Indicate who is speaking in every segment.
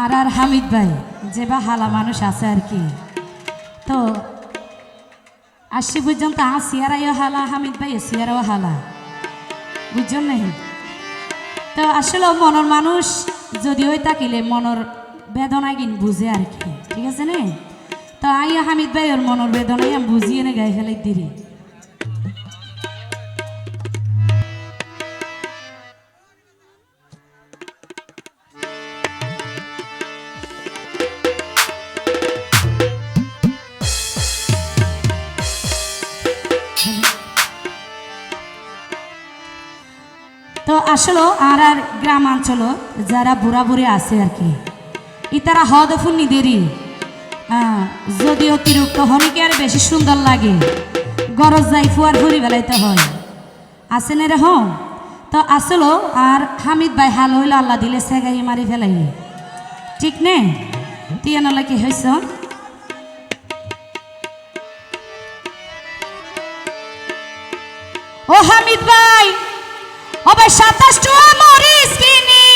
Speaker 1: আর হামিদ ভাই যে বা হালা মানুষ আছে আর কি, তো আসছি পর্যন্ত সিয়ারাইও হালা, হামিদ ভাই সিয়ারাও হালা, বুঝছেন নাই? তো আসলে মনের মানুষ যদি ওই থাকিলে মনের বেদনায় কিন বুঝে আর কি, ঠিক আছে নে? তো আইয়া হামিদ ভাই ওর মনের বেদনায় আমি বুঝিয়ে নে গায়ে ফেলাই দিরে। তো আসলে আর গ্রামাঞ্চল যারা বুড়া বুড়ি আছে আর কি, ইতারা হদফুন নিদেরই যদি অতিরিক্ত হনিকে আর বেশি সুন্দর লাগে গরজ যাই ফুয়ার ভরি বেলাইতে হয়, আছে না রে? হ্যাঁ, তো আসলো আর হামিদ ভাই হাল হইলো আল্লাহ দিলে সেগাই মারি ফেলাই, ঠিক নে? তুই এনালা কি হয়েছ? ও হামিদ ভাই, ও ভাই 27 টাকা মরিচ কিনি,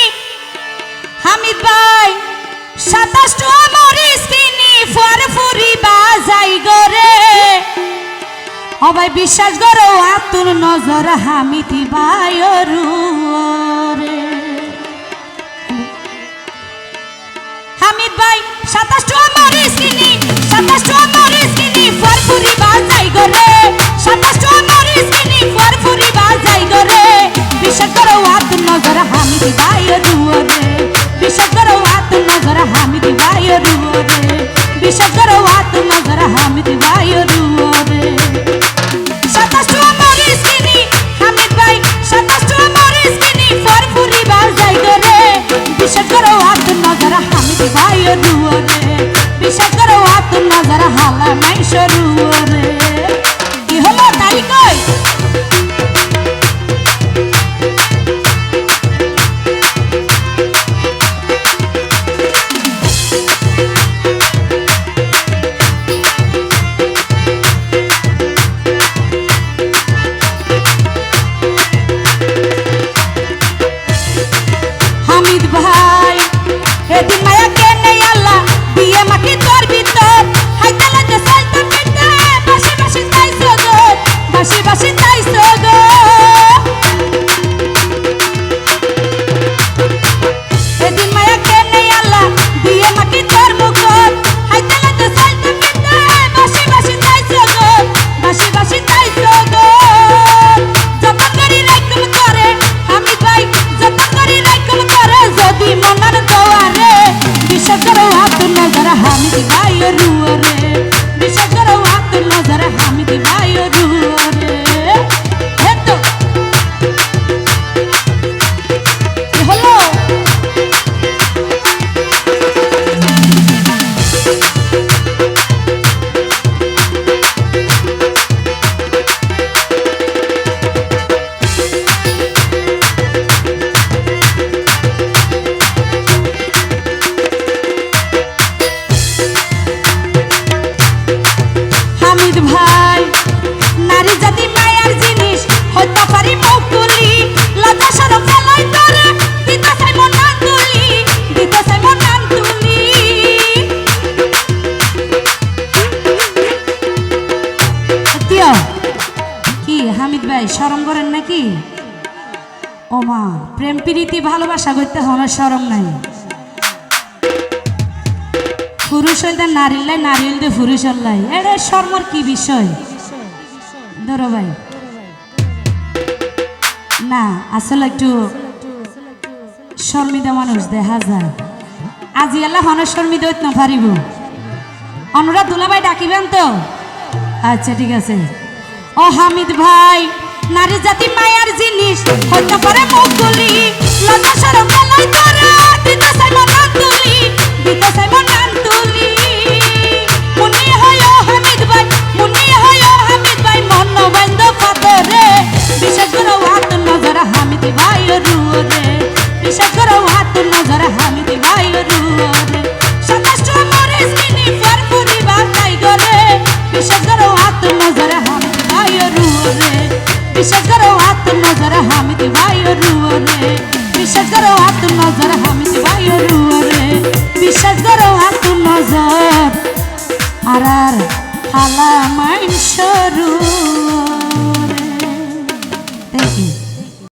Speaker 1: হামিদ ভাই 27 টাকা মরিচ কিনি ফুরি বাজাই গরে, ও ভাই বিশ্বাস করো আতুর নজর হামিদ ভাই রে। হামিদ ভাই 27 টাকা মরিচ কিনি, 27 টাকা মরিচ কিনি ফুরি বাজাই গরে, 27 টাকা মরিচ কিনি ফুরি বাজাই গরে, বিশ্বাস করো আতুর নজর হামিদ ভাই রে, বিশ্বাস করো আতুর নজর হামিদ ভাই রে, বিশ্বাস করো আতুর নজর হামিদ ভাই রে। 27 টাকা মরিচ কিনি হামিদ ভাই, 27 টাকা মরিচ কিনি ফুরি বাজাই গরে, বিশ্বাস করো আতুর নজর হামিদ ভাই রে, বিশ্বাস করো আতুর নজর হালা নাই সরু রে। কি হলো তাই কই? হামিদ ভাই এদিন মায়া কেনে আল্লাহ দিয়ে মাটি তোর ভিতর, হাইতে লাগে চলতে ফিরতে বাসি বাসি তাইছো গো, বাসি বাসি তাইছো গো। এদিন মায়া কেনে আল্লাহ দিয়ে মাটি তোর মুখর, হাইতে লাগে চলতে ফিরতে বাসি বাসি তাইছো গো, বাসি বাসি তাইছো গো। যতন করি রাখম করে হামিদ ভাই, যতন করি রাখম করে যদি মনার দোয়ারে, বিশ্বাস করো আতুর নজর হামিদ ভাই রে, বিশ্বাস করো আতুর নজর হামিদ ভাই রে। এতো কি হলো? হামিদ ভাই নারী জাতি মায়ার জিনিস হইতে পারি মৌকুলি, লজ্জা শরম ফেলাই তোরে দিতে চাই মন নান তুলি, দিতে চাই মন নান তুলি। সত্যিও কি হামিদ ভাই শরম করেন নাকি? ও মা, প্রেম প্রীতি ভালোবাসা করতে হওয়ার শরম নাই। পুরুষ হইতে নারীর লাই, নারী হইতে পুরুষের লাই, এটা শর্মর কি বিষয়? ধরো ভাই না, আসলে একটু শর্মিদা মানুষ দেখা যায়, আজি আল্লাহ হনের শর্মিদা হইতে না পারিব। অনুরাধ দুলাভাই ডাকিবেন তো? আচ্ছা ঠিক আছে। ও হামিদ ভাই নারী জাতি মায়ার জিনিস হইতে পারে মুখগুলি, লজ্জা শরম ফেলাই তোরে দিতে চাই মন নান তুলি, দিতে চাই মন নান তুলি। মুনি হয় হামিদ ভাই, মুনি হয় হামিদ ভাই মন বন্ধ পাতরে, বিশ্বাস করো আতুর নজর হামিদ ভাই রে, বিশ্বাস করো আতুর নজর হামিদ ভাই রে। 27 টাকা মরিচ কিনি ফুরি বাজাই গরে, বিশ্বাস করো আতুর নজর হামিদ ভাই রে, বিশ্বাস করো আতুর নজর হামিদ ভাই রে, বিশ্বাস করো আতুর নজর হামিদ বালা মাইন সরু